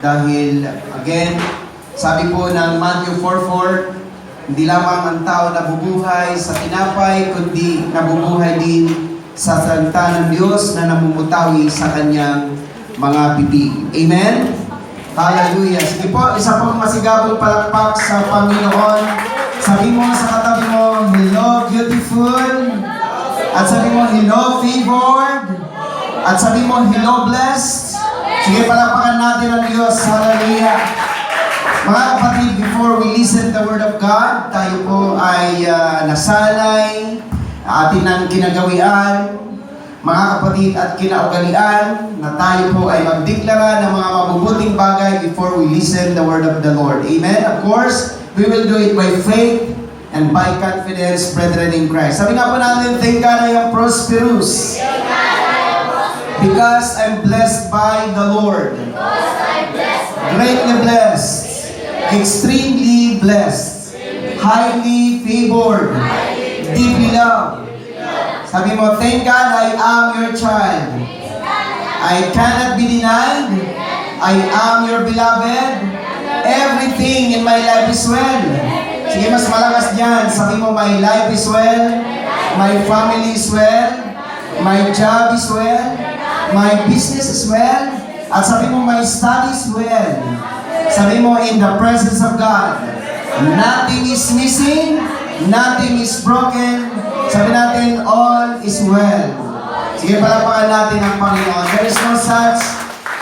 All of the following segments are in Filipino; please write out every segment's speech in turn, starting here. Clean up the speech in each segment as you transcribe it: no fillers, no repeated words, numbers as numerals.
Dahil, again, sabi po ng Matthew 4:4, hindi lamang ang tao nabubuhay sa tinapay, kundi nabubuhay din sa salita ng Diyos na namumutawi sa kanyang mga bibig. Amen? Hallelujah. Sige po, isa pong masigabong palakpak sa Panginoon. Sabi mo sa katabi mo, hello, beautiful. At sabi mo, hello, favored. At sabi mo, hello, blessed. Sige, palakpakan natin ang Diyos. Hallelujah. Mga kapatid, before we listen the Word of God, tayo po ay nasanay, atin ang kinagawian, mga kapatid at kinaugalian, na tayo po ay magdeklara ng mga mabubuting bagay before we listen the Word of the Lord. Amen? Of course, we will do it by faith and by confidence, brethren in Christ. Sabi nga po natin, thank God I am prosperous. Because I'm blessed by the Lord. Greatly blessed. Extremely blessed. Highly favored. Deeply loved. Sabi mo, thank God I am your child. I cannot be denied. I am your beloved. Everything in my life is well. Sige, mas malakas dyan. Sabi mo, my life is well. My family is well. My job is well. My business is well. At sabi mo, my study is well. Sabi mo, in the presence of God, nothing is missing, nothing is broken. Sabi natin, all is well. Sige, palakpakan natin ang Panginoon. There is no such,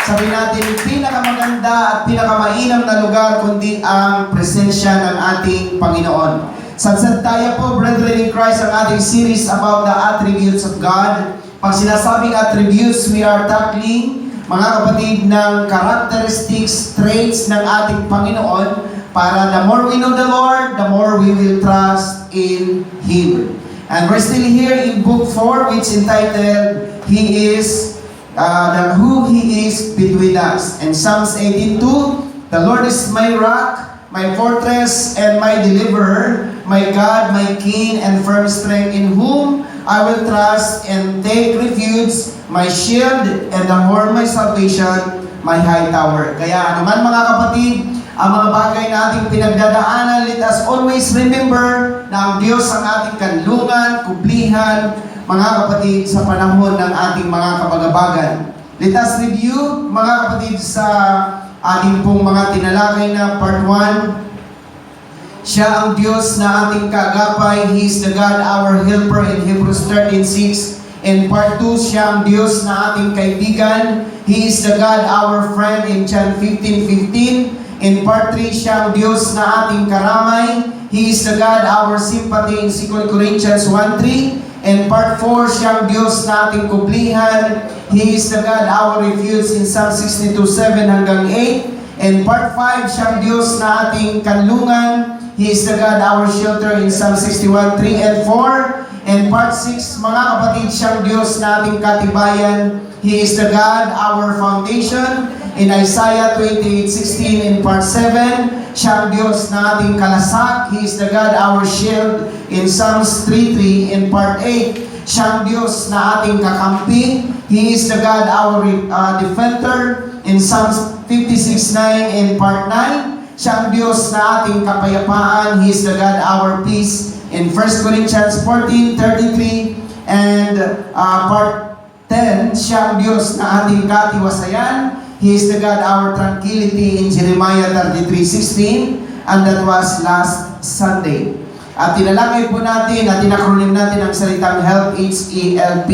sabi natin, pinakamaganda at pinakamainam na lugar kundi ang presensya ng ating Panginoon. Sadsantaya po, brethren in Christ, ang ating series about the attributes of God. Pag sinasabing attributes, we are tackling, mga kapatid, ng characteristics, traits ng ating Panginoon para the more we know the Lord, the more we will trust in Him. And we're still here in Book 4, which entitled, He is, who He is between us. And Psalms 18:2, the Lord is my rock, my fortress, and my deliverer, my God, my King, and firm strength, in whom I will trust and take refuge, my shield, and the horn of my salvation, my high tower. Kaya anuman mga kapatid, ang mga bagay na ating pinagdadaanan, let us always remember na ang Diyos ang ating kanlungan, kublihan, mga kapatid, sa panahon ng ating mga kabagabagan. Let us review, mga kapatid, sa ating pong mga tinalakay na part 1. Siya ang Diyos na ating kaagapay. He is the God, our helper in Hebrews 13:6. In part 2, siya ang Diyos na ating kaibigan. He is the God, our friend in John 15:15. In part 3, siya ang Diyos na ating karamay. He is the God, our sympathy in 2 Corinthians 1:3. In part 4, siya ang Diyos na ating kublihan. He is the God, our refuge in Psalm 62:7 hanggang 8. In part 5, siya ang Diyos na ating kanlungan. He is the God, our shelter in Psalm 61:3 and 4. In part 6, mga kapatid, siyang Diyos na ating katibayan. He is the God, our foundation. In Isaiah 28:16 in part 7, siyang Diyos na ating kalasak. He is the God, our shield. In Psalms 3:3 in part 8, siyang Diyos na ating kakampi. He is the God, our defender. In Psalms 56:9 in part 9, siyang Diyos na ating kapayapaan. He is the God, our peace. In 1 Corinthians 14:33 and part 10, siyang Diyos na ating katiwasayan. He is the God, our tranquility in Jeremiah 33:16, and that was last Sunday. At tinalakay po natin at tinakronim natin ang salitang HELP, H-E-L-P,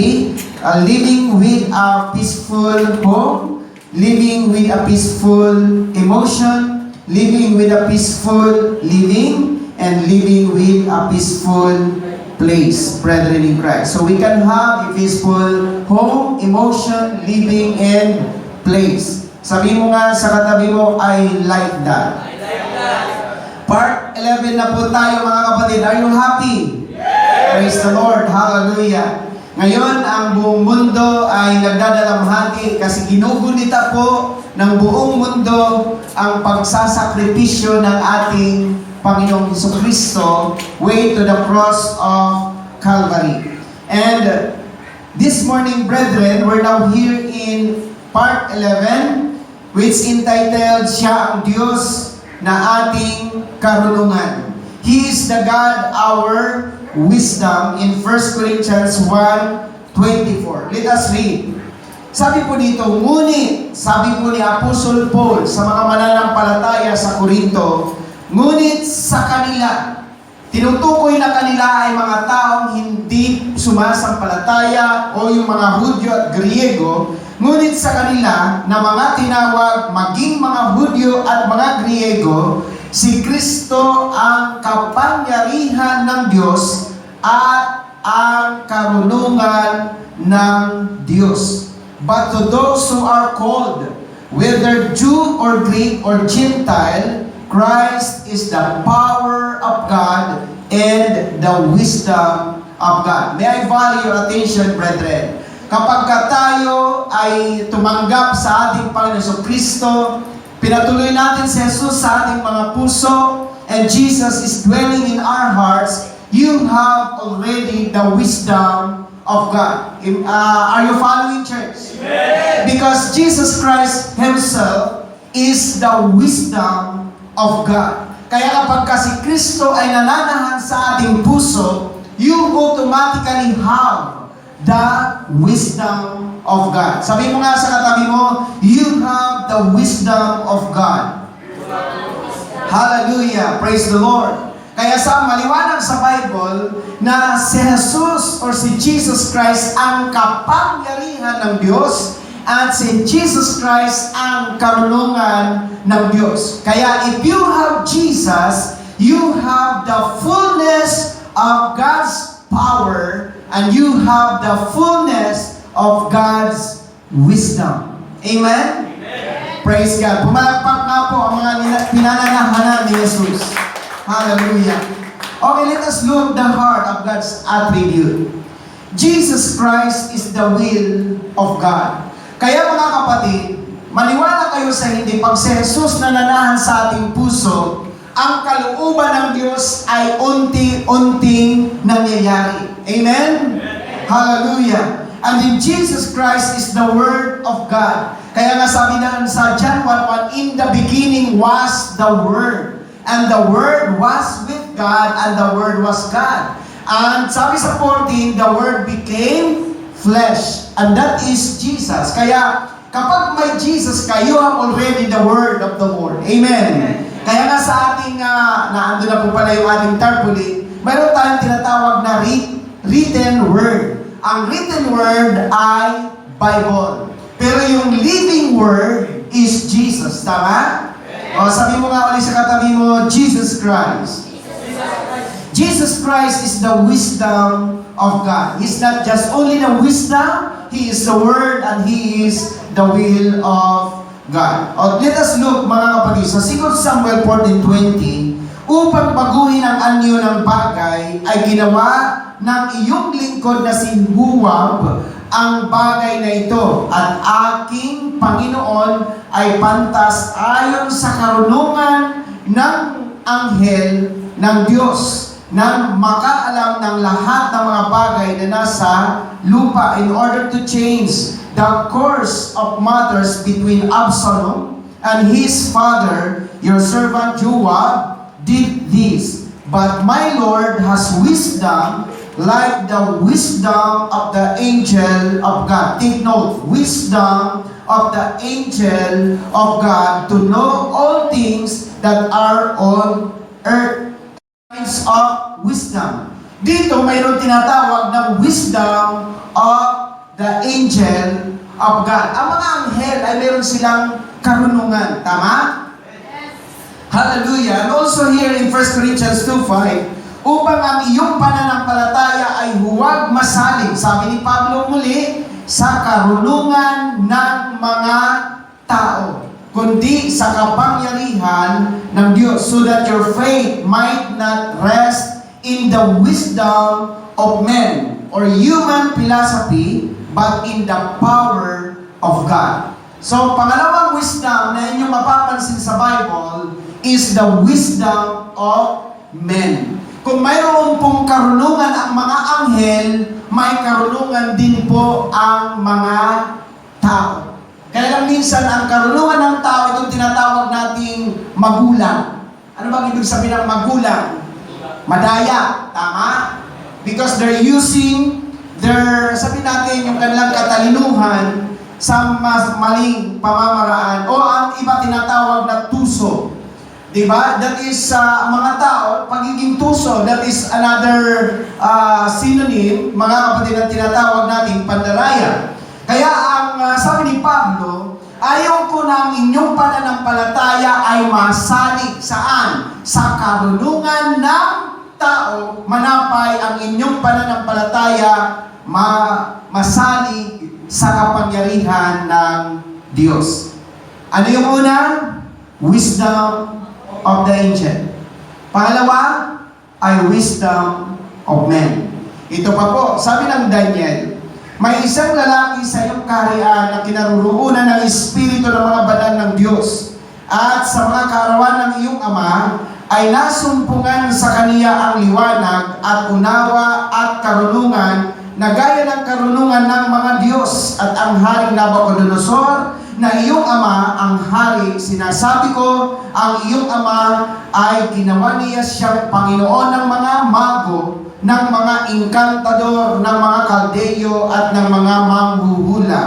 living with a peaceful home, living with a peaceful emotion, living with a peaceful living, and living with a peaceful place, brethren in Christ. So we can have a peaceful home, emotion, living, and place. Sabi mo nga sa katabi mo, I like that. Part 11 na po tayo, mga kapatid. Are you happy? Yes! Praise the Lord. Hallelujah. Ngayon, ang buong mundo ay nagdadalamhati kasi ginugunita po ng buong mundo ang pagsasakripisyo ng ating Panginoong Jesucristo way to the cross of Calvary. And this morning, brethren, we're now here in part 11, which entitled, Siya ang Diyos na ating karunungan. He is the God, our wisdom, in 1 Corinthians 1:24. Let us read. Sabi po dito, ngunit, sabi po ni Apostle Paul sa mga mananampalataya sa Korinto, ngunit sa kanila, tinutukoy na kanila ay mga taong hindi sumasampalataya o yung mga Hudyo at Griego, ngunit sa kanila na mga tinawag maging mga Hudyo at mga Griego, si Kristo ang kapangyarihan ng Diyos at ang karunungan ng Diyos. But to those who are called, whether Jew or Greek or Gentile, Christ is the power of God and the wisdom of God. May I value your attention, brethren? Kapag tayo ay tumanggap sa ating Panginoon Kristo, pinatuloy natin si Jesus sa ating mga puso, and Jesus is dwelling in our hearts, you have already the wisdom of God. Are you following, church? Amen. Because Jesus Christ Himself is the wisdom of God. Kaya kapag si Kristo ay nananahan sa ating puso, you automatically have the wisdom of God. Sabi mo nga sa katabi mo, you have the wisdom of God. Hallelujah! Praise the Lord! Kaya sa maliwanag sa Bible na si Jesus or si Jesus Christ ang kapangyarihan ng Diyos at si Jesus Christ ang karunungan ng Diyos. Kaya if you have Jesus, you have the fullness of God's power and you have the fullness of God's wisdom. Amen? Amen. Praise God. Pumalakpak nga po ang mga pinananahanan ni Jesus. Hallelujah. Okay, let us look the heart of God's attribute. Jesus Christ is the will of God. Kaya mga kapatid, maniwala kayo sa hindi, pag si Jesus nananahan sa ating puso, ang kalooban ng Diyos ay unti-unting nangyayari. Amen? Hallelujah. And in Jesus Christ is the Word of God. Kaya nga sabi na sa John 1:1, in the beginning was the Word. And the Word was with God, and the Word was God. And sabi sa 14, the Word became flesh. And that is Jesus. Kaya, kapag may Jesus ka, you have already the Word of the Lord. Amen. Kaya nga sa ating, naando na po pala yung ating tarpaulin, mayroon tayong tinatawag na written Word. Ang written Word ay Bible. Pero yung living Word is Jesus. Tama? O, sabi mo nga ulit sa katabi mo, Jesus Christ. Jesus Christ is the wisdom of God. He's not just only the wisdom, He is the Word, and He is the will of God. O, let us look, mga kapatid, sa 2 Samuel 14:20, upang baguhin ang anyo ng bagay, ay ginawa ng iyong lingkod na si Huwab ang bagay na ito, at aking Panginoon ay pantas ayon sa karunungan ng anghel ng Diyos, nang makaalam ng lahat ng mga bagay na nasa lupa, in order to change the course of matters between Absalom and his father. Your servant Joab did this, but my Lord has wisdom like the wisdom of the angel of God. Take note, wisdom of the angel of God to know all things that are on earth. Kinds of wisdom. Dito mayroon tinatawag ng wisdom of the angel of God. Ang mga anghel ay mayroon silang karunungan. Tama? Yes. Hallelujah. And also here in 1 Corinthians 2:5, upang ang iyong pananampalataya ay huwag masalig, sabi ni Pablo muli, sa karunungan ng mga tao, kundi sa kapangyarihan ng Diyos, so that your faith might not rest in the wisdom of men or human philosophy, but in the power of God. So, pangalawang wisdom na inyong mapapansin sa Bible is the wisdom of men. Kung mayroon pong karunungan ang mga anghel, may karunungan din po ang mga tao. Kaya lang minsan, ang karunungan ng tao, itong tinatawag nating magulang. Ano bang ibig sabihin ng magulang? Madaya. Tama? Because they're using sabi natin, yung kanilang katalinuhan sa mas maling pamamaraan o ang iba tinatawag na tuso. Diba? That is mga tao, pagiging tuso, that is another synonym, mga kapatid, na tinatawag natin pandaraya. Kaya ang sabi ni Pablo, ayaw ko na ang inyong pananampalataya ay masalig saan? Sa karunungan ng tao, manapay ang inyong pananampalataya masalig sa kapangyarihan ng Diyos. Ano yung una? Wisdom of the angel. Pangalawa ay wisdom of men. Ito pa po, sabi ng Daniel, may isang lalaki sa iyong kaharian na kinaroroonan ng Espiritu ng mga banal ng Diyos at sa mga kaarawan ng iyong ama ay nasumpungan sa kaniya ang liwanag at unawa at karunungan na gaya ng karunungan ng mga Diyos at ang haring Nabucodonosor na iyong ama ang hari. Sinasabi ko, ang iyong ama ay ginawa niya siyang Panginoon ng mga mago, ng mga inkantador, ng mga kaldeyo at ng mga manghuhula.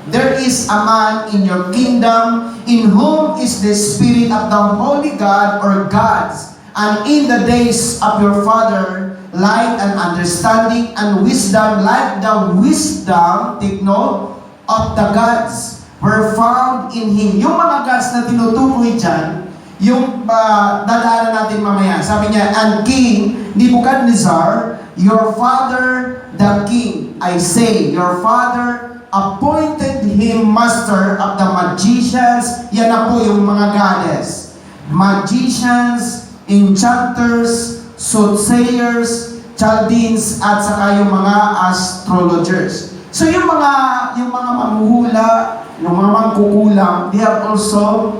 There is a man in your kingdom in whom is the Spirit of the Holy God or gods, and in the days of your father light and understanding and wisdom like the wisdom, take note, of the gods were found in him. Yung mga gods na tinutukoy dyan, yung dadaanan natin mamaya. Sabi niya, and King Nebuchadnezzar, your father the king, I say, your father appointed him master of the magicians. Yan na po yung mga goddess. Magicians, enchanters, soothsayers, Chaldeans, at saka yung mga astrologers. So yung mga manghuhula, yung mga mangkukulang, they have also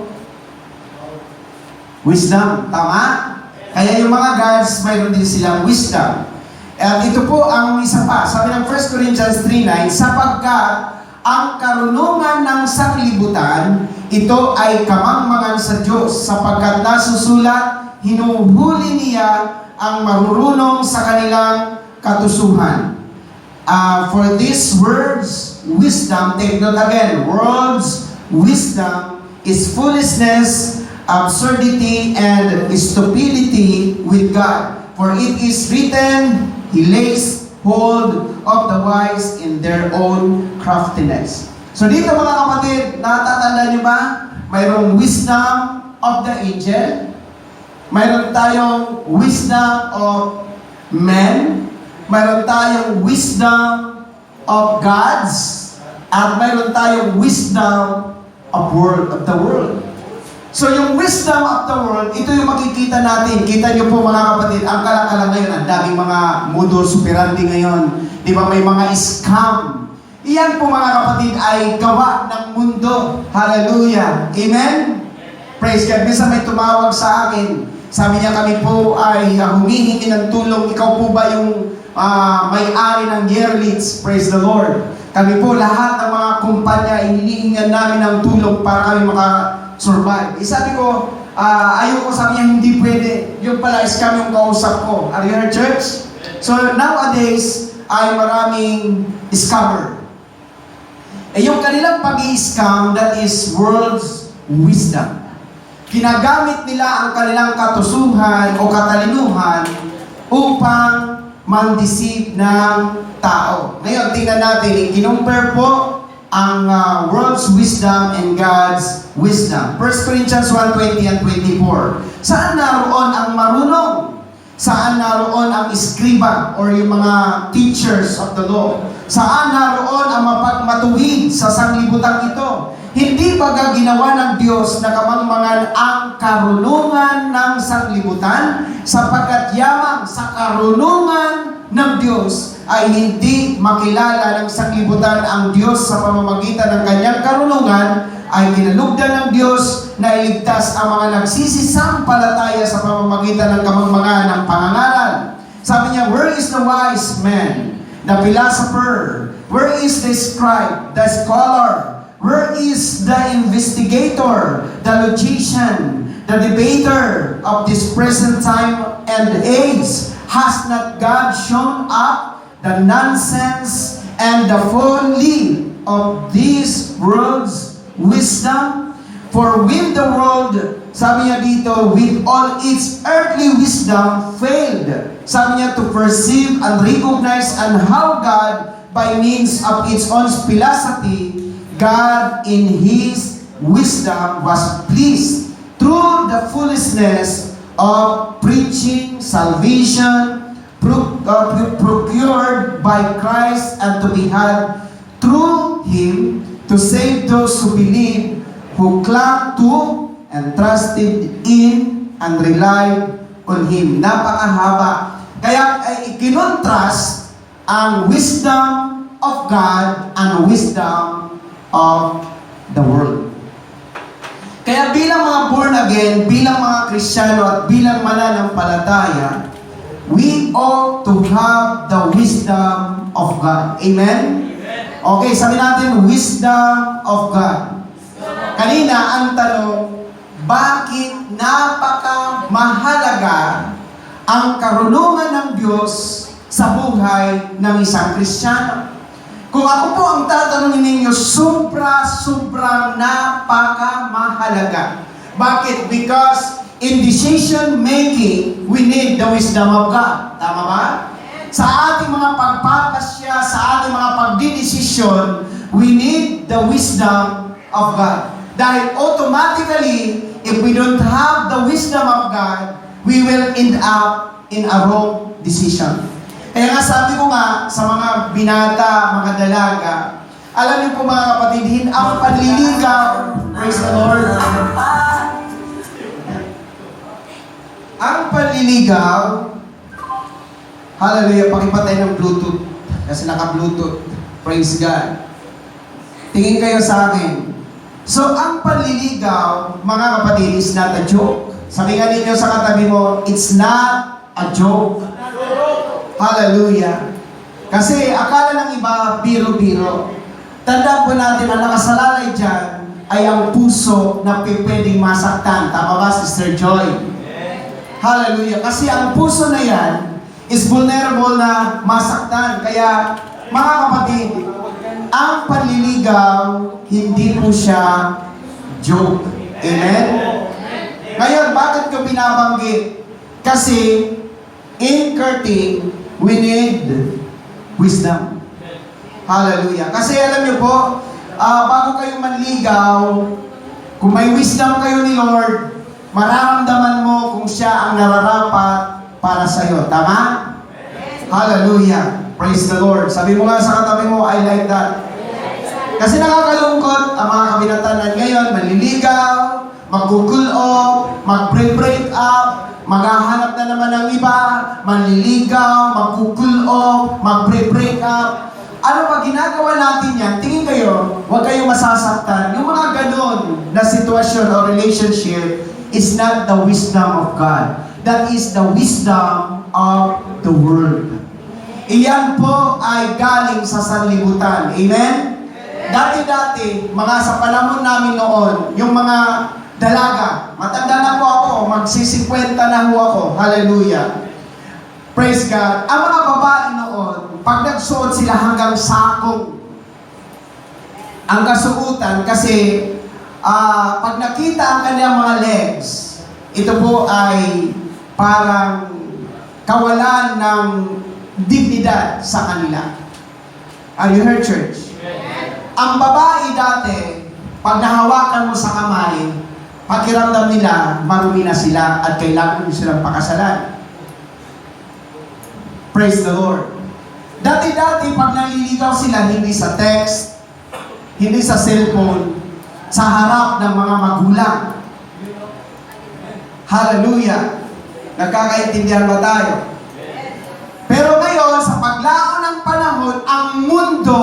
wisdom. Tama? Kaya yung mga gods, mayroon din silang wisdom. At ito po ang isa pa. Sabi ng 1 Corinthians 3:9, sapagkat ang karunungan ng sanglibutan, ito ay kamangmangan sa Diyos, sapagkat nasusulat, hinuhuli niya ang marurunong sa kanilang katusuhan. For these words, wisdom, take note again, words, wisdom is foolishness, absurdity, and stupidity with God. For it is written, He lays hold of the wise in their own craftiness. So dito mga kapatid, natatanda niyo ba? Mayroong wisdom of the angel, mayroon tayong wisdom of men, mayroon tayong wisdom of gods, at mayroon tayong wisdom of the world. So yung wisdom of the world, ito yung makikita natin. Kita nyo po mga kapatid, ang kalang-kalang ngayon, ang daming mga modus operandi ngayon. Di ba may mga scam? Iyan po mga kapatid ay gawa ng mundo. Hallelujah. Amen? Praise God. Minsan may tumawag sa akin. Sabi niya, kami po ay humihingi ng tulong. Ikaw po ba yung may-ari ng Yearlits? Praise the Lord. Kami po lahat ng mga kumpanya, hinihingan namin ng tulong para kami survive. Sabi ko, ayoko, sabi niya, hindi pwede. Yung pala is kami yung kausap ko. Are you here, church? So nowadays, ay maraming scammer. Yung kanilang pag-i-scam, that is world's wisdom. Ginagamit nila ang kanilang katusuhan o katalinuhan upang mandeceive ng tao. Ngayon, tingnan natin, i-compare po ang world's wisdom and God's wisdom. 1 Corinthians 1:20 and 24. Saan naroon ang marunong? Saan naroon ang iskriba or yung mga teachers of the law? Saan naroon ang mapagmatuwid sa sanglibutang ito? Hindi ba ginawa ng Diyos na kamangmangan ang karunungan ng sanglibutan? Sapagkat yamang sa karunungan ng Diyos ay hindi makilala ng sanglibutan ang Diyos sa pamamagitan ng kanyang karunungan, ay ginalugdan ng Diyos na iligtas ang mga nagsisisampalataya sa pamamagitan ng kamangmangan ng pangangaral. Sabi niya, where is the wise man, the philosopher? Where is the scribe, the scholar? Where is the investigator, the logician, the debater of this present time and age? Has not God shown up the nonsense and the folly of this world's wisdom? For with the world, sabi niya dito, with all its earthly wisdom failed, sabi niya, to perceive and recognize and how God, by means of its own philosophy, God in His wisdom was pleased through the foolishness of preaching salvation procured by Christ and to be had through Him to save those who believe, who clung to and trusted in and relied on Him. Napakahaba. Kaya ay ikinontrast ang wisdom of God and wisdom of the world. Kaya bilang mga born again, bilang mga Kristiyano at bilang mananampalataya, we ought to have the wisdom of God. Amen? Okay, sabi natin, wisdom of God. Kanina, ang tanong, bakit napakamahalaga ang karunungan ng Diyos sa buhay ng isang Kristiyano? Kung ako po ang tatanungin ninyo, sobrang napakamahalaga. Bakit? Because in decision making, we need the wisdom of God. Tama ba? Sa ating mga pagpapasya, sa ating mga pagdidesisyon, we need the wisdom of God. Dahil automatically, if we don't have the wisdom of God, we will end up in a wrong decision. Kaya nga sabi ko nga sa mga binata, mga dalaga, alam niyo po mga kapatid, ang panliligaw, praise the Lord, ang panliligaw, hallelujah, pakipatay ng Bluetooth, kasi naka-Bluetooth, praise God. Tingin kayo sa akin. So, ang panliligaw, mga kapatid, is not a joke. Sabi nga ninyo sa katabi mo, it's not a joke. Hallelujah. Kasi akala ng iba, biro-biro. Tandaan po natin, ang nakasalalay dyan ay ang puso na pwedeng masaktan. Tama ba, Sister Joy? Hallelujah. Kasi ang puso na yan is vulnerable na masaktan. Kaya, mga kapatid, ang panliligaw, hindi po siya joke. Amen? Ngayon, bakit ko binabanggit? Kasi, in courting, we need wisdom. Hallelujah. Kasi alam niyo po, bago kayo manligaw, kung may wisdom kayo ni Lord, mararamdaman mo kung siya ang nararapat para sa iyo. Tama? Hallelujah. Praise the Lord. Sabi mo nga sa katabi mo, I like that. Kasi nakakalungkot ang mga kabinatanan ngayon, manliligaw, mag-cool off, mag-break up, maghahanap na naman ng iba, manliligaw, mag-cool off, mag-break up. Ano ba ginagawa natin yan? Tingin kayo, huwag kayong masasaktan. Yung mga ganon na sitwasyon o relationship is not the wisdom of God. That is the wisdom of the world. Iyan po ay galing sa sanlibutan. Amen? Dati-dati, mga sa panahon namin noon, yung mga dalaga, matanda na po ako, magsisikwenta na po ako. Hallelujah. Praise God. Ang mga babae noon, pag nagsuot sila hanggang sakong ang kasuutan kasi pag nakita ang kanyang mga legs, ito po ay parang kawalan ng dignidad sa kanila. Are you heard, church? Ang babae dati, pag nahawakan mo sa kamay, pakiramdam nila, marumi na sila at kailangan nyo silang pakasalan. Praise the Lord. Dati-dati, pag naliligaw sila, hindi sa text, hindi sa cellphone, sa harap ng mga magulang. Hallelujah. Nagkakaintindihan ba tayo? Pero ngayon, sa paglaon ng panahon, ang mundo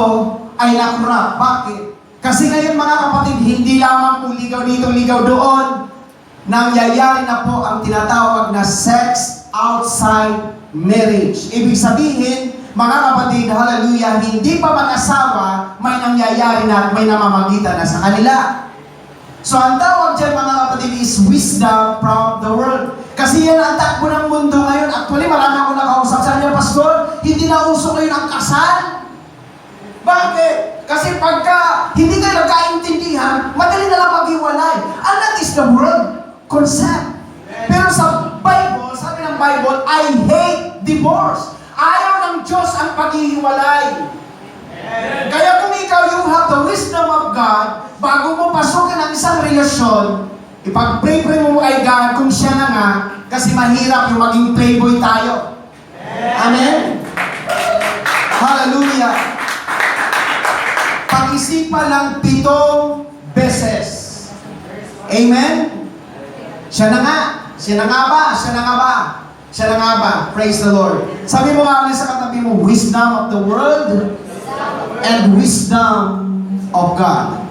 ay nakurap. Bakit? Kasi ngayon mga kapatid, hindi lamang po ligaw dito, ligaw doon. Nangyayari na po ang tinatawag na sex outside marriage. Ibig sabihin, mga kapatid, hallelujah, hindi pa mag-asawa, may nangyayari na at may namamagitan na sa kanila. So ang tawag dyan mga kapatid is wisdom from the world. Kasi yan ang takbo ng mundo ngayon. Actually, marami akong nakausap sa niya, Pastor, hindi na uso ngayon ang kasal. Bakit? Kasi pagka hindi kayo nagkaintindihan, madali na lang maghiwalay. And that is the world concept. Pero sa Bible, sabi ng Bible, I hate divorce. Ayaw ng Diyos ang paghihiwalay. Kaya kung ikaw, you have the wisdom of God, bago mo pasukin ang isang relasyon, ipag-pray-pray mo kay God kung siya na nga, kasi mahirap yung maging playboy tayo. Amen? Hallelujah! Pag-isipan lang 7 beses. Amen? Siya na nga. Siya na nga ba? Siya na nga ba? Siya na nga ba? Praise the Lord. Sabi mo nga ulit sa katabi mo, wisdom of the world and wisdom of God.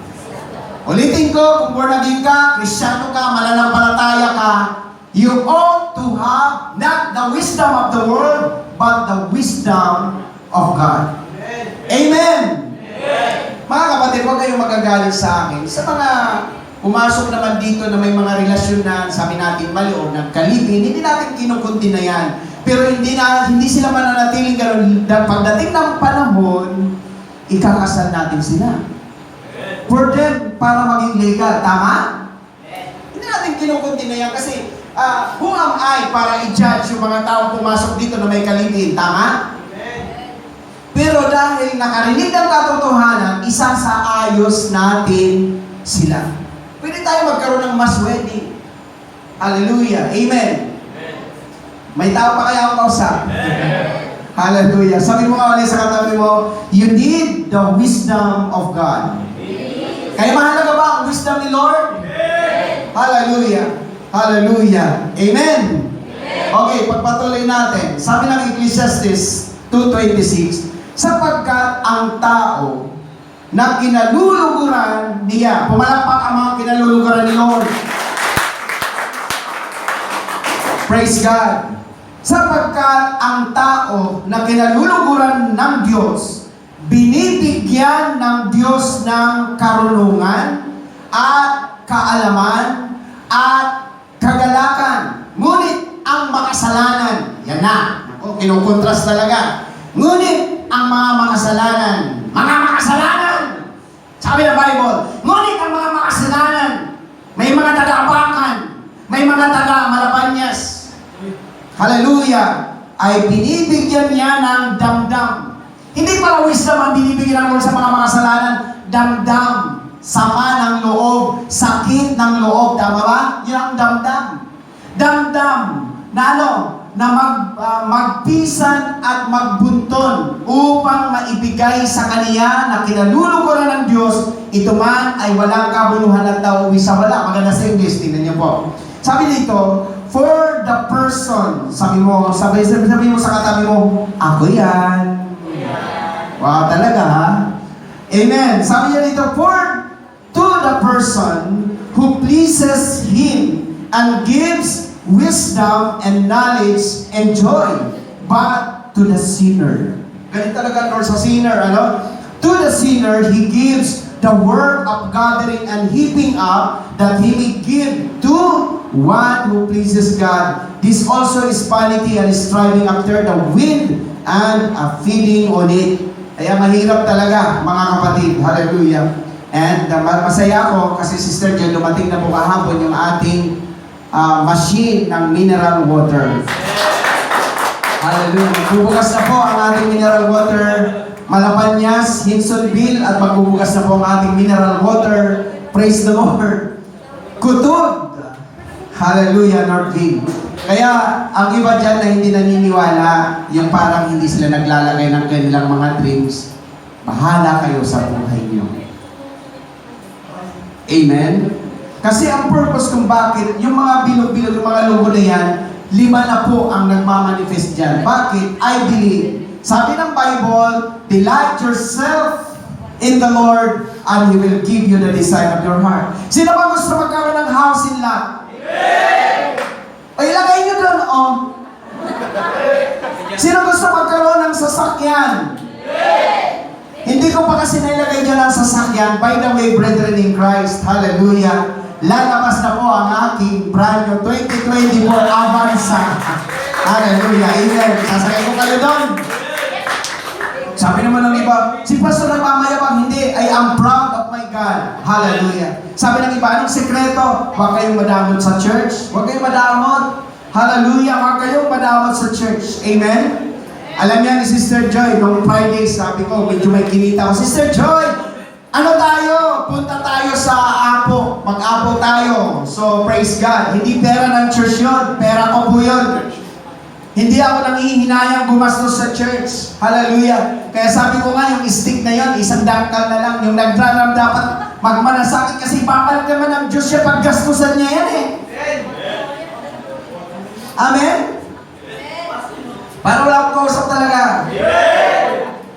Ulitin ko, kung born again ka, Kristyano ka, mananampalataya ka, you ought to have not the wisdom of the world, but the wisdom of God. Amen. Mga kapatid, huwag kayong magagalit sa akin. Sa mga pumasok naman dito na may mga relasyon na sabi natin mali o nagkalipin, hindi natin kinukunti na yan. Pero hindi sila mananatiling gano'n. Pagdating ng panahon, ikakasal natin sila. For them, para maging legal. Tama? Hindi natin kinukunti na yan kasi who am I para i-judge yung mga taong pumasok dito na may kalipin? Tama? Pero dahil nakarinig ng katotohanan, isasaayos natin sila. Pwede tayo magkaroon ng mass wedding. Hallelujah. Amen. May tao pa kaya akong kausap? Hallelujah. Sabi mo nga ulit sa katabi mo, you need the wisdom of God. Kaya mahalaga ba ang wisdom ni Lord? Hallelujah. Hallelujah. Amen. Okay, pagpatuloy natin. Sabi ng Ecclesiastes 2:26, sapagkat ang tao na kinaluluguran niya. Pumalakpak ang mga kinaluluguran ni Lord. Praise God. Sapagkat ang tao na kinaluluguran ng Diyos, binibigyan ng Diyos ng karunungan at kaalaman at kagalakan. Ngunit ang makasalanan, yan na, kinukontrast talaga. Ngunit ang mga makasalanan, sabi ng Bible, ngunit ang mga makasalanan, may mga taga-apakan, may mga taga-malapanyas, hallelujah, ay binibigyan niya ng damdam. Hindi pala wisdom ang binibigyan ng Lord sa mga makasalanan, damdam, sama ng loob, sakit ng loob, tama ba? Yan ang damdam. Damdam, na ano? Na magpisan at magbunton upang maibigay sa kaniya na kinalulukuran ng Diyos, ito man ay walang kabuluhan at nauwi sa wala. Maganda sa English, tingnan niyo po. Sabi dito, for the person, sabi mo sa katabi mo, ako yan. Wow, talaga ha? Amen. Sabi niya dito, to the person who pleases Him and gives wisdom and knowledge and joy, but to the sinner. Ganito talaga Lord sa sinner, ano? To the sinner, He gives the work of gathering and heaping up, that He may give to one who pleases God. This also is vanity and striving after the wind and feeding on it. Kaya mahirap talaga, mga kapatid. Hallelujah. And masaya ako kasi Sister Jen, dumating na po kahapon yung ating machine ng mineral water. Hallelujah. Magbubugas na po ang ating mineral water. Malapanyas, Hinsonville, at magbubugas na po ang ating mineral water. Praise the Lord. Kutod. Hallelujah, Northville. Kaya, ang iba dyan na hindi naniniwala, yung parang hindi sila naglalagay ng kanilang mga dreams, bahala kayo sa buhay niyo. Amen? Kasi ang purpose kung bakit, yung mga bilog-bilog, yung mga logo na yan, 5 na po ang nagmamanifest dyan. Bakit? I believe. Sabi ng Bible, delight yourself in the Lord and He will give you the desire of your heart. Sino ba gusto magkaroon ng house in lot? Amen! O ilagay nyo doon, oh. Sino gusto magkaroon ng sasakyan? sasakyan. Hindi ko pa kasi nailagay dyan ang sasakyan. By the way, brethren in Christ, hallelujah, lalabas na po ang aking brand new 2024 Avanza. Hallelujah, amen. Sasakay ko kayo doon. Sabi naman ng iba, si Pastor nagmamayabang, hindi, I am proud of my God. Hallelujah. Sabi ng iba, anong sekreto? Huwag kayong madamot sa church. Huwag kayong madamot. Hallelujah, huwag kayong madamot sa church. Amen? Alam niya ni Sister Joy, nung Friday, sabi ko, medyo may kinita ko, Sister Joy, ano tayo? Punta tayo sa Apo. Mag-Apo tayo. So, praise God. Hindi pera ng church yun. Pera ko po yun. Hindi ako nangihinayang gumastos sa church. Hallelujah. Kaya sabi ko nga, yung stick na yun, isang dangkal na lang. Yung nagdraram dapat magmanasakit kasi papalag naman ng Diyos siya pag gastusan niya yan eh. Amen? Para wala akong kausap talaga.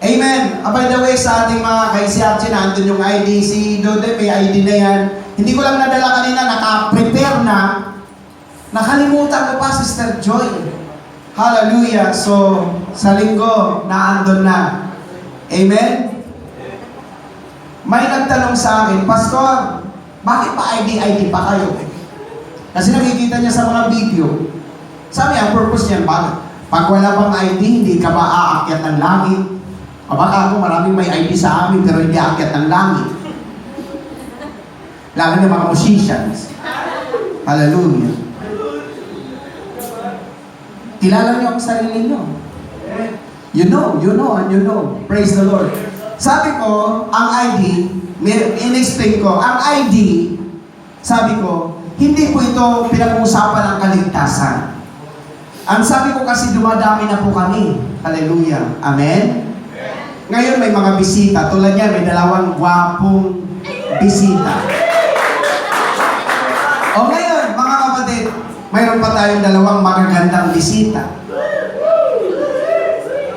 Amen. By the way, sa ating mga kaisiatsi, nandun yung ID. Si Dode, may ID na yan. Hindi ko lang nadala kanina, naka-prepare na. Nakalimutan ko pa, Sister Joy. Hallelujah. So, sa linggo, naandun na. Amen? May nagtanong sa akin, Pastor, bakit pa ID pa kayo? Kasi nakikita niya sa mga video. Sabi, ang purpose niyan, pag wala pang ID, hindi ka ba aakyat ng langit? O baka ako, maraming may ID sa amin, pero hindi aakyat ng langit. Lalo na mga musicians. Hallelujah. Kilala niyo ang sarili niyo. You know, and you know. Praise the Lord. Sabi ko, ang ID, in-explain ko, ang ID, sabi ko, hindi po ito pinag-uusapan ng kaligtasan. Ang sabi ko kasi dumadami na po kami. Hallelujah. Amen? Ngayon may mga bisita. Tulad niya, may dalawang gwapong bisita. O ngayon, mga kapatid, mayroon pa tayong dalawang magagandang bisita.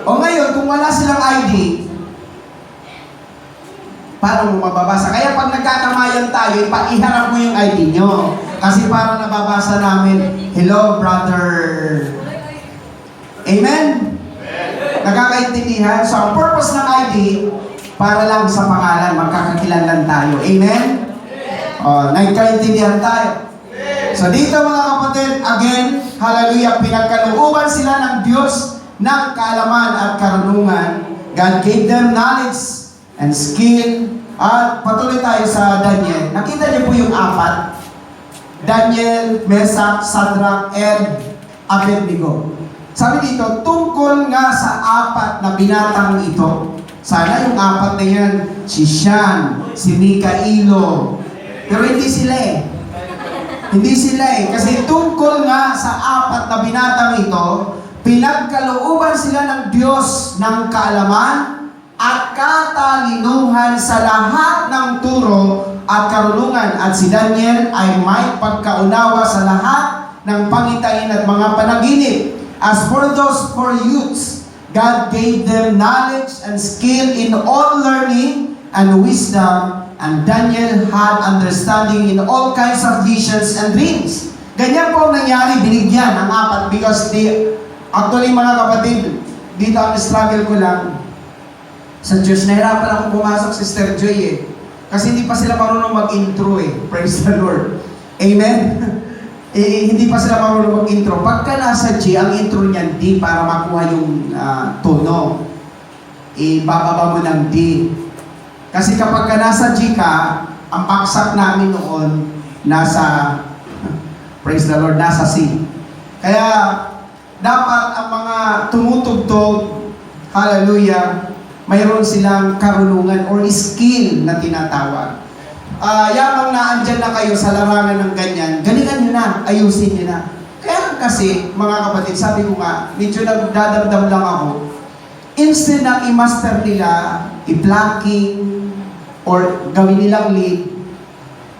O ngayon, kung wala silang ID, paano mo mababasa? Kaya pag nagkakamayan tayo, iharap mo yung ID nyo. Kasi parang nababasa namin, hello, brother. Amen? Nakakaintindihan? So, ang purpose ng ID, para lang sa pangalan, magkakakilanlan tayo. Amen? O, nagkaintindihan tayo. So, dito mga kapatid, again, hallelujah, pinagkalooban sila ng Diyos ng kaalaman at karunungan. God gave them knowledge and skill. At patuloy tayo sa Daniel. Nakita niyo po yung apat. Daniel, Meshach, Shadrach, and Abednego. Sabi dito, tungkol nga sa apat na binatang ito. Sana yung apat na yan, si Sian, si Mikailo. Pero hindi sila eh. Hindi sila eh. Kasi tungkol nga sa apat na binatang ito, pinagkalooban sila ng Diyos ng kaalaman at katalinuhan sa lahat ng turo at karunungan. At si Daniel ay may pagkaunawa sa lahat ng pangitain at mga panaginip. As for those four youths, God gave them knowledge and skill in all learning and wisdom, and Daniel had understanding in all kinds of visions and dreams. Ganyan po ang nangyari, binigyan ang apat because actually mga kapatid, dito ang struggle ko lang. Sa Diyos, nahirapan akong pumasok, Sister Joy eh. Kasi hindi pa sila marunong mag-intro eh. Praise the Lord. Amen? Hindi pa sila marunong mag-intro. Pagka nasa G, ang intro niyan D para makuha yung tono. Bababa mo ng D. Kasi kapag ka nasa G ka, ang paksak namin noon, nasa, praise the Lord, nasa C. Kaya, dapat ang mga tumutugtog, hallelujah, mayroon silang karunungan or skill na tinatawag. Yamang na andyan na kayo sa larangan ng ganyan, galingan nyo na, ayusin nyo na. Kaya kasi, mga kapatid, sabi ko nga, medyo nagdadamdam lang ako, instead na i-master nila, i-plucking, or gawin nilang lead,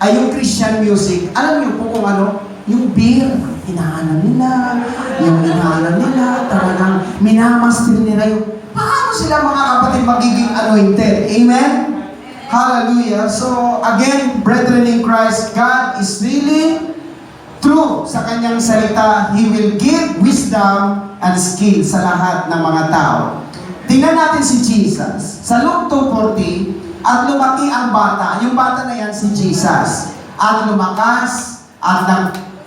ay yung Christian music, alam niyo po kung ano? Yung beer, inahanap nila, yung inahanap nila, talagang minamaster nila yung, paano sila mga kapatid magiging anointed? Amen? Hallelujah. So, again, brethren in Christ, God is really true sa kanyang salita. He will give wisdom and skill sa lahat ng mga tao. Tingnan natin si Jesus. Sa Luke 2:40, at lumaki ang bata. Yung bata na yan, si Jesus. At lumakas at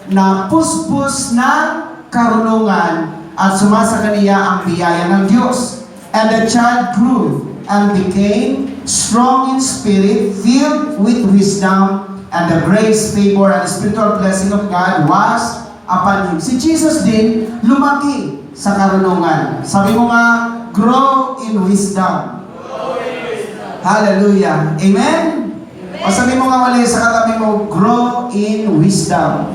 napuspos ng karunungan at sumasa kaniya ang biyaya ng Diyos. And the child grew and became strong in spirit, filled with wisdom, and the grace, favor, and spiritual blessing of God was upon him. Si Jesus din, lumaki sa karunungan. Sabi mo nga, grow in wisdom. Hallelujah. Amen? O sabi mo nga mali sa katabi mo, grow in wisdom.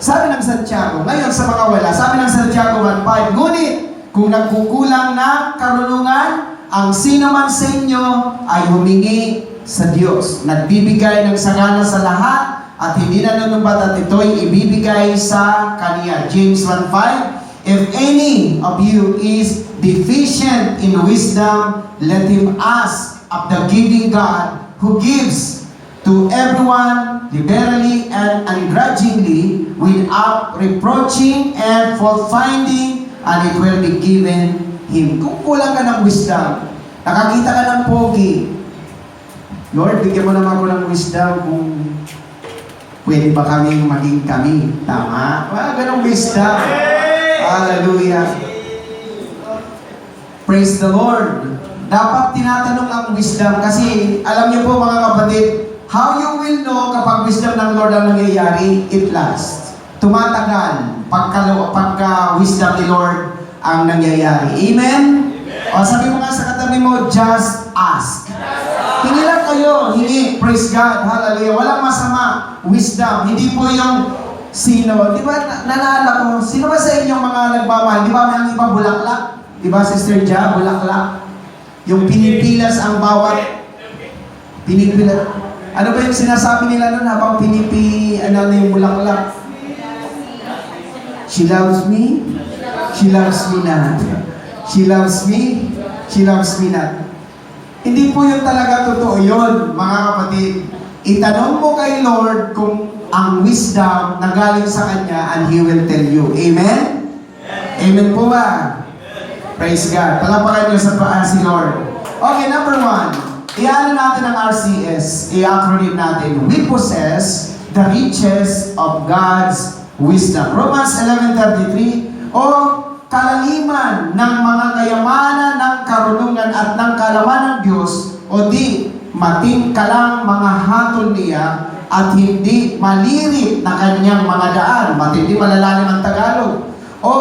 Sabi ng Santiago, ngayon sa mga wala, sabi ng Santiago 1:5, ngunit kung nagkukulang ng karunungan, ang sino man sa inyo ay humingi sa Diyos. Nagbibigay ng sagana sa lahat at hindi nanunumbat at ito'y ibibigay sa Kaniya. James 1:5, if any of you is deficient in wisdom, let him ask of the giving God who gives to everyone liberally and ungrudgingly without reproaching and fault-finding, and it will be given him. Kung kulang ka ng wisdom, nakakita ka ng pogi, Lord, bigyan mo naman ako ng wisdom kung pwede ba kaming maging kami. Tama? Ganong wisdom. Hallelujah. Praise the Lord. Dapat tinatanong ang wisdom kasi alam niyo po mga kapatid, how you will know kapag wisdom ng Lord ang nangyayari, it lasts. Tumatagal pagka wisdom ni Lord ang nangyayari. Amen? O sabi mo nga sa katabi mo, just ask. Hingi lang kayo, hingi. Praise God. Hallelujah. Walang masama. Wisdom. Hindi po yung sino. Di ba, nalala ko, sino ba sa inyong mga nagmamahal? Di ba may ang iba bulaklak? Di ba, Sister Ja, bulaklak? Yung pinipilas ang bawat pinipilas. Ano ba yung sinasabi nila nun habang ano yung bulaklak? She loves me. She loves me not. She loves me. She loves me not. Hindi po yun talaga totoo yun, mga kapatid. Itanong mo kay Lord kung ang wisdom na galing sa Kanya and He will tell you. Amen? Amen po ba? Praise God. Palapakan niyo sa paa si Lord. Okay, number 1. Iano natin ang RCS. I-acronym natin. We possess the riches of God's wisdom. Romans 11:33. O kalaliman ng mga kayamanan ng karunungan at ng kalaman ng Diyos, o di matingkalang mga hatol niya at hindi malirit na kanyang mga daan. Matindi malalalim ang Tagalog. O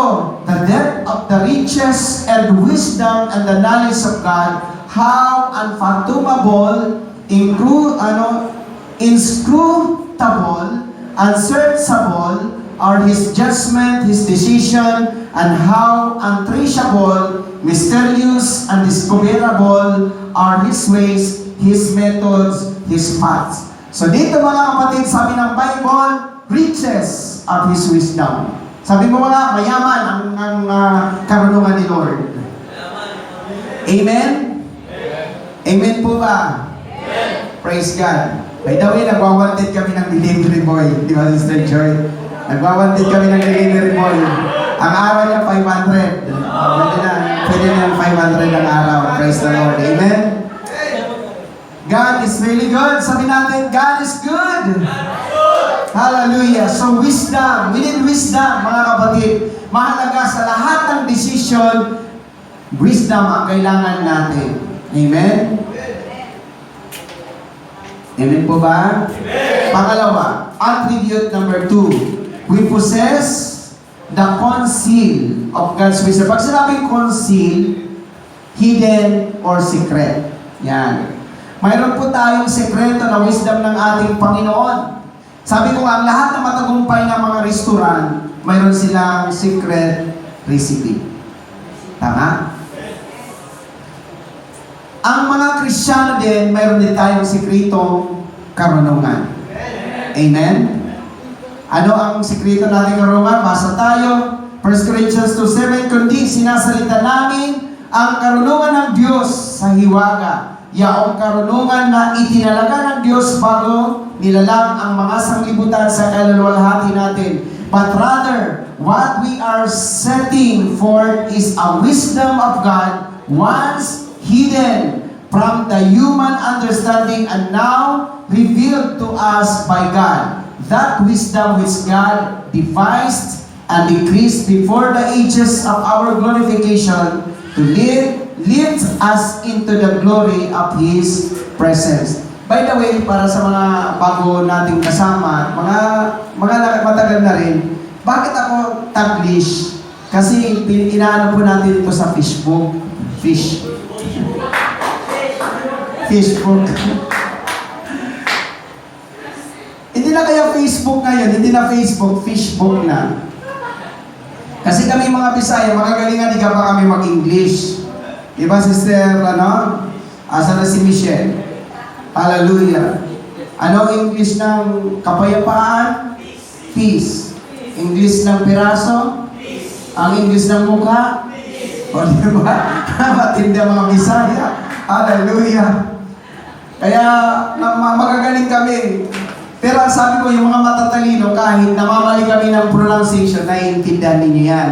the depth of the riches and wisdom and the knowledge of God, how unfathomable, inscrutable, unsearchable are His judgment, His decision, and how untraceable, mysterious, undiscoverable are His ways, His methods, His paths. So dito mga kapatid, sabi ng Bible, riches of His wisdom. Sabi mo mga, mayaman ang karunungan ni Lord. Amen? Amen po ba? Praise God. By the way, nagwawanted kami ng delivery boy. Di ba, Sister Joy? Nagwawanted kami ng delivery boy. Ang araw niya, 500. Pwede na yung 500 ang araw. Praise the Lord. Amen? God is really good. Sabi natin, God is good. Hallelujah. So wisdom. We need wisdom, mga kapatid. Mahalaga sa lahat ng decision, wisdom ang kailangan natin. Amen? Amen po ba? Amen. Pangalawa, attribute number 2. We possess the conceal of God's wisdom. Pag sinabing conceal, hidden or secret. Yan. Mayroon po tayong sekreto na wisdom ng ating Panginoon. Sabi ko nga, ang lahat ng matagumpay ng mga restaurant, mayroon silang secret recipe. Tama? Ang mga Kristiyano din, mayroon din tayong sikretong karunungan. Amen? Ano ang sikreto nating karunungan? Basa tayo. 1 Corinthians 2:7, kundi sinasalita namin ang karunungan ng Diyos sa hiwaga. Yaong karunungan na itinalaga ng Diyos bago nilalang ang mga sanglibutan sa kaluluwalhati natin. but rather, what we are setting forth is a wisdom of God once hidden from the human understanding and now revealed to us by God. That wisdom which God devised and decreased before the ages of our glorification to lift us into the glory of His presence. By the way, para sa mga bago nating kasama, mga matagal na rin, bakit ako taglish? Kasi inaano po natin ito sa Facebook. Facebook. Hindi na kaya Facebook ngayon, hindi na Facebook, Fishbook na. Kasi kami mga Bisaya, magagalingan, di ka pa kami mag-English. Diba, Sister, asa na si Michelle? Hallelujah. Ano ang English ng kapayapaan? Peace. English ng piraso? Ang English ng mukha? O diba? Matindi ang mga Bisaya. Hallelujah. Kaya magagaling kami. Pero ang sabi ko, yung mga matatalino, kahit namamali kami ng pronunciation, naiintindihan ninyo yan.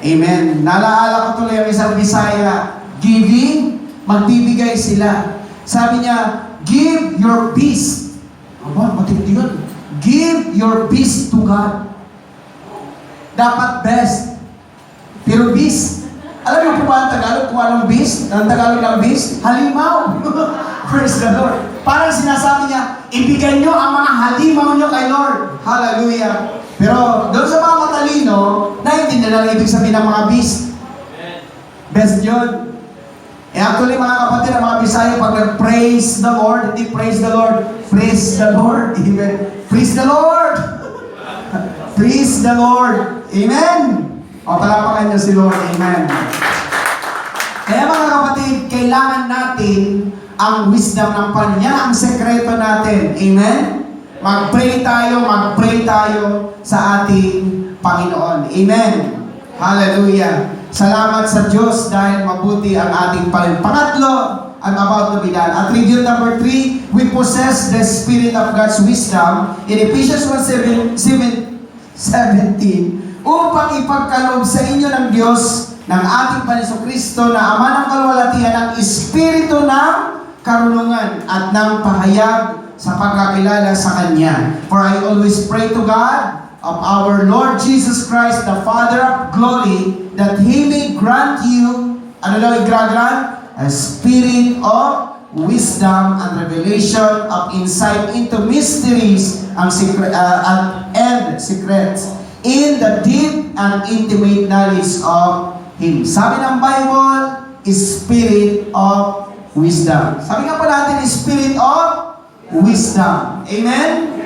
Amen. Nalaala ko tuloy yung isang Bisaya, giving, magbibigay sila. Sabi niya, give your peace. Aba, matindi yun. Give your peace to God. Dapat best. Pero peace, alam niyo po ba ang Tagalog kung anong peace? Ang Tagalog ng peace? Halimaw. Praise the Lord. Parang sinasabi niya, ibigay niyo ang mga halimaw niyo kay Lord. Hallelujah. Pero doon sa mga matalino, naiintindihan na ibig sabihin ng mga beast. Best yun. Actually mga kapatid, ang mga Bisaya, pag nag-praise the Lord, hindi praise the Lord, praise the Lord. Amen. Praise the Lord. Praise the Lord. Amen. O palapakan niyo si Lord. Amen. Kaya mga kapatid, kailangan natin ang wisdom ng Panginoon. Yan ang sekreto natin. Amen? Mag-pray tayo sa ating Panginoon. Amen? Hallelujah. Salamat sa Diyos dahil mabuti ang ating Panginoon. Pangatlo, I'm about to be done. Attribute number 3, we possess the Spirit of God's wisdom in Ephesians 1:17 upang ipagkaloob sa inyo ng Diyos ng ating Panginoon Kristo na Ama ng kalwalatian ng Espiritu ng karunungan at ng pahayag sa pagkakilala sa Kanya. For I always pray to God of our Lord Jesus Christ, the Father of glory, that He may grant you, ano daw i-grant? A spirit of wisdom and revelation of insight into mysteries and secrets in the deep and intimate knowledge of Him. Sabi ng Bible, Spirit of wisdom. Sabi nga po natin, Spirit of wisdom. Amen?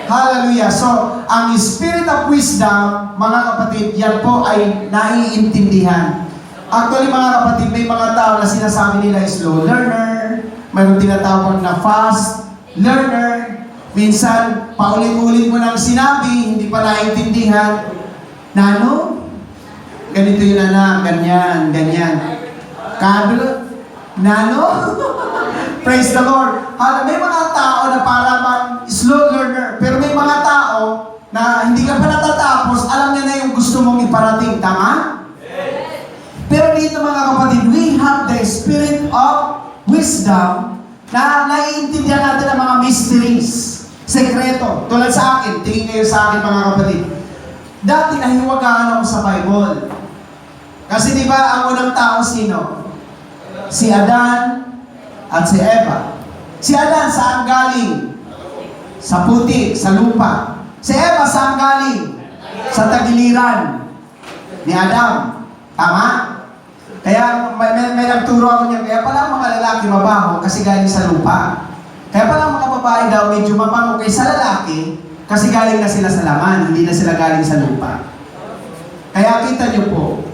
Hallelujah. So, ang Spirit of wisdom, mga kapatid, yan po ay naiintindihan. Actually, mga kapatid, may mga tao na sinasabi nila slow learner, mayroong tinatawag na fast learner, minsan, paulit-ulit mo nang sinabi, hindi pa naiintindihan. Nano? Ganito yun anak, ganyan. Kadlo? Nano? Praise the Lord. May mga tao na para bang slow learner, pero may mga tao na hindi ka pa natatapos, alam niya na yung gusto mong iparating. Tama? Pero dito mga kapatid, we have the Spirit of wisdom na naiintindihan natin ang mga mysteries, sekreto. Tulad sa akin, tingin kayo sa akin mga kapatid. Dati nahiwagaan ako sa Bible. Kasi di ba ang unang tao sino? Si Adan at si Eva. Si Adan saan galing? Sa putik, sa lupa. Si Eva saan galing? Sa tagiliran ni Adam. Tama? Kaya may nagturo ako niya, kaya pala mga lalaki mabaho kasi galing sa lupa. Kaya pala mga babae daw medyo mabango kaysa lalaki kasi galing na sila sa laman, hindi na sila galing sa lupa. Kaya kita niyo po,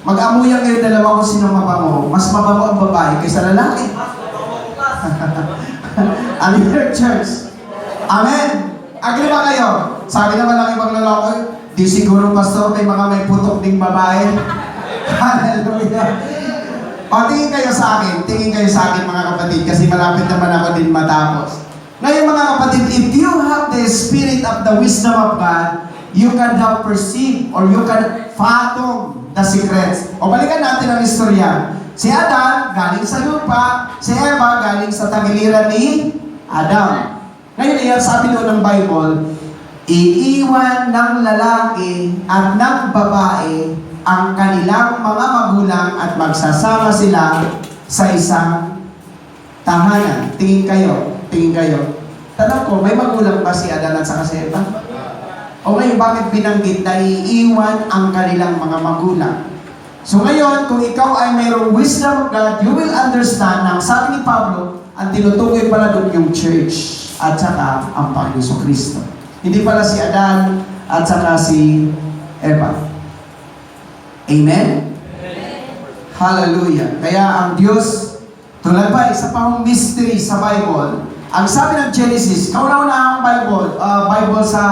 mag-amuyan kayo dalawa kung sino mabango. Mas mabango ang babae kaysa lalaki. Amen, church. Amen. Agree ba kayo? Sabi naman lang ibang lalaki, di siguro pastor may putok ding babae. Hallelujah. O, tingin kayo sa akin mga kapatid, kasi malapit naman ako din matapos. Ngayon mga kapatid, if you have the Spirit of the wisdom of God, you can have perceive or you can fathom the secrets. O balikan natin ang istorya. Si Adan, galing sa lupa. Si Eva, galing sa tagiliran ni Adam. Ngayon, iyan sabi doon ng Bible, iiwan ng lalaki at ng babae ang kanilang mga magulang at magsasama sila sa isang tahanan. Tingin kayo. Tanong ko, may magulang ba si Adan at saka si Eva? O ngayon, bakit binanggit na iiwan ang kanilang mga magulang? So ngayon, kung ikaw ay mayroong wisdom of God, you will understand na ang sabi ni Pablo, ang tinutukoy pala doon yung church at saka ang Panginoon Kristo. Hindi pala si Adan at saka si Eva. Amen? Hallelujah. Kaya ang Diyos, tulad pa, isa pang mystery sa Bible. Ang sabi ng Genesis, kauna-una ang Bible sa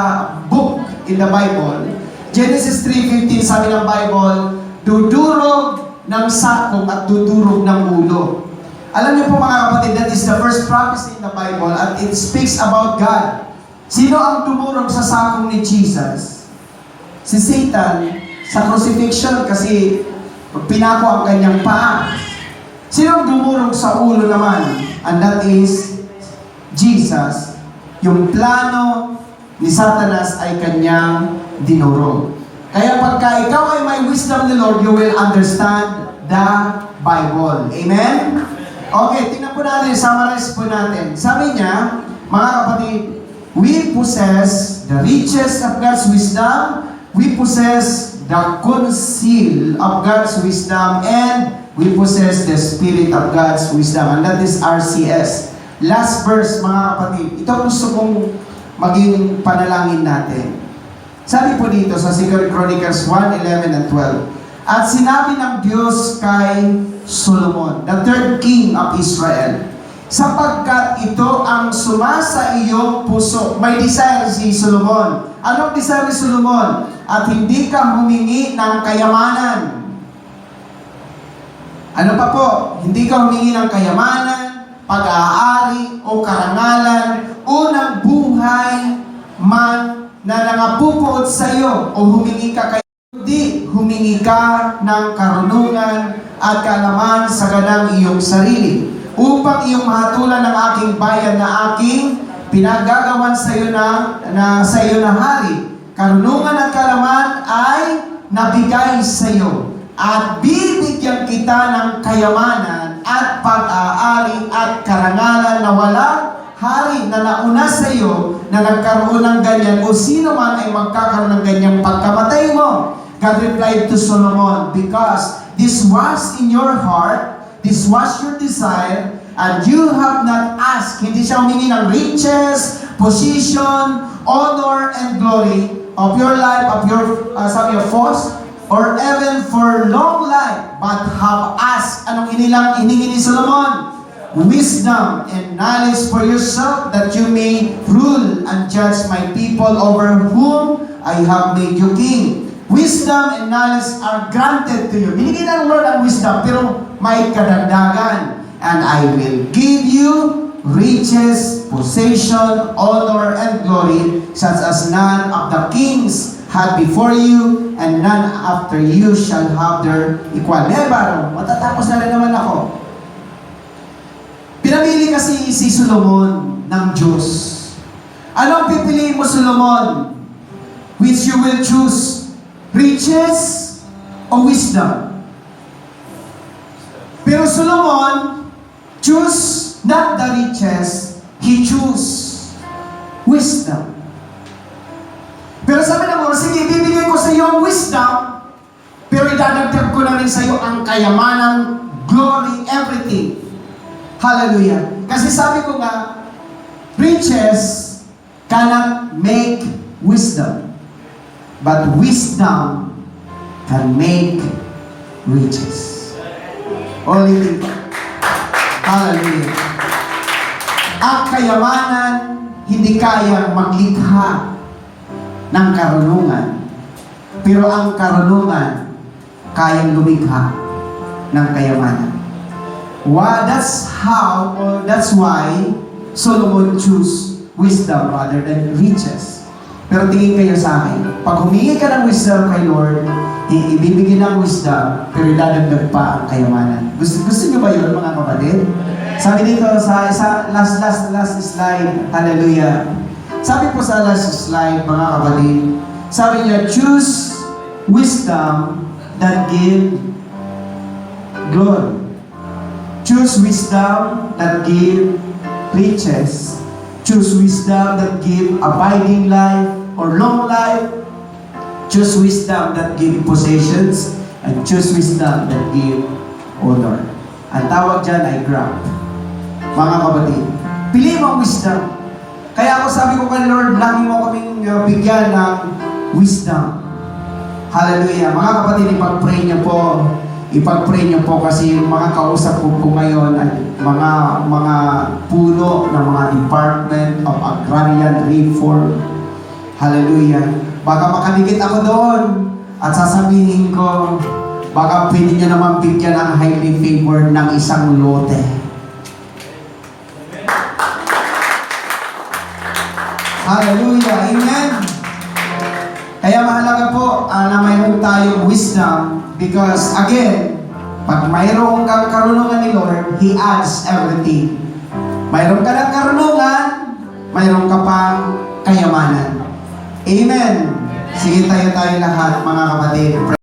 book in the Bible. Genesis 3:15, sabi ng Bible, dudurog ng sakong at dudurog ng ulo. Alam niyo po mga kapatid, that is the first prophecy in the Bible and it speaks about God. Sino ang dumurog sa sakong ni Jesus? Si Satan sa crucifixion kasi pinako ang kanyang paa. Sino ang dumurog sa ulo naman? And that is Jesus. Yung plano ni Satanas ay kanyang dinurog. Kaya pagka ikaw ay may wisdom ni Lord, you will understand the Bible. Amen? Okay, tingnan po natin, summarize po natin. Sabi niya, mga kapatid, we possess the riches of God's wisdom, we possess the conceal of God's wisdom, and we possess the spirit of God's wisdom. And that is RCS. Last verse, mga kapatid. Ito gusto kong maging panalangin natin. Sabi po dito sa 2 Chronicles 1:11 and 12. At sinabi ng Diyos kay Solomon, the third king of Israel, sapagkat ito ang sumasa iyong puso. May desire si Solomon. Anong desire ni Solomon? At hindi ka humingi ng kayamanan. Ano pa po? Hindi ka humingi ng kayamanan, pag-aari o karangalan, unang buhay man na nangapupuot sa iyo o humingi ka kay hindi humingi ka ng karunungan at kaalaman sa ganang iyong sarili upang iyong mahatulan ng aking bayan na aking pinagagawan sa iyo sa iyo na hari. Karunungan at kaalaman ay nabigay sa iyo at bibigyan kita ng kayamanan at pag-aari at karangalan na walang hari na nauna sa iyo na nagkaroon ng ganyan o sino man ay magkakaroon ng ganyang pagkamatay mo. God replied to Solomon, because this was in your heart, this was your desire, and you have not asked. Hindi siya humingi ng riches, position, honor, and glory of your life, of your force, or even for long life, but have asked. Anong hiningi ni Solomon? Wisdom and knowledge for yourself, that you may rule and judge my people over whom I have made you king. Wisdom and knowledge are granted to you. Binigyan ng Lord ang wisdom, pero may kadagdagan. And I will give you riches, possession, honor, and glory, such as none of the kings had before you, and none after you shall have their equal. Never, matatapos na rin naman ako. Pinamili kasi si Solomon ng Diyos. Anong pipiliin mo, Solomon? Which you will choose? Riches o wisdom? Pero Solomon choose not the riches, he choose wisdom. Pero sabi ng Lord, sige, bibigay ko sa iyo ang wisdom, pero idadagdag ko na rin sa iyo ang kayamanan, glory, everything. Hallelujah. Kasi sabi ko nga, riches cannot make wisdom, but wisdom can make riches. Only thing. Hallelujah. Ang kayamanan hindi kayang maglikha ng karunungan, pero ang karunungan kayang lumikha ng kayamanan. That's why Solomon chose wisdom rather than riches. Pero tingin kayo sa akin, pag humingi ka ng wisdom kay Lord, ibibigay ng wisdom, pero dadagdag pa ang kayamanan. Gusto niyo ba yun, mga kapatid? Sabi dito sa last slide, hallelujah. Sabi po sa last slide, mga kapatid, sabi niya, choose wisdom that give glory. Choose wisdom that give riches. Choose wisdom that give abiding life or long life. Choose wisdom that give possessions. And choose wisdom that give honor. Ang tawag dyan ay grant. Mga kapatid, pili mo ang wisdom. Kaya ako sabi ko kay Lord, lagi mo kaming bigyan ng wisdom. Hallelujah. Mga kapatid, ipag-pray niyo po kasi yung mga kausap ko po ngayon ay mga puno ng mga Department of Agrarian Reform. Hallelujah. Baka makadikit ako doon at sasabihin ko, baka pwede niya naman bigyan ng highly favored ng isang lote. Hallelujah. Amen. Kaya mahalaga po na mayroon tayong wisdom because again, pag mayroon kang karunungan ni Lord, He adds everything. Mayroon ka ng karunungan, mayroon ka pang kayamanan. Amen. Sige tayo lahat mga kapatid.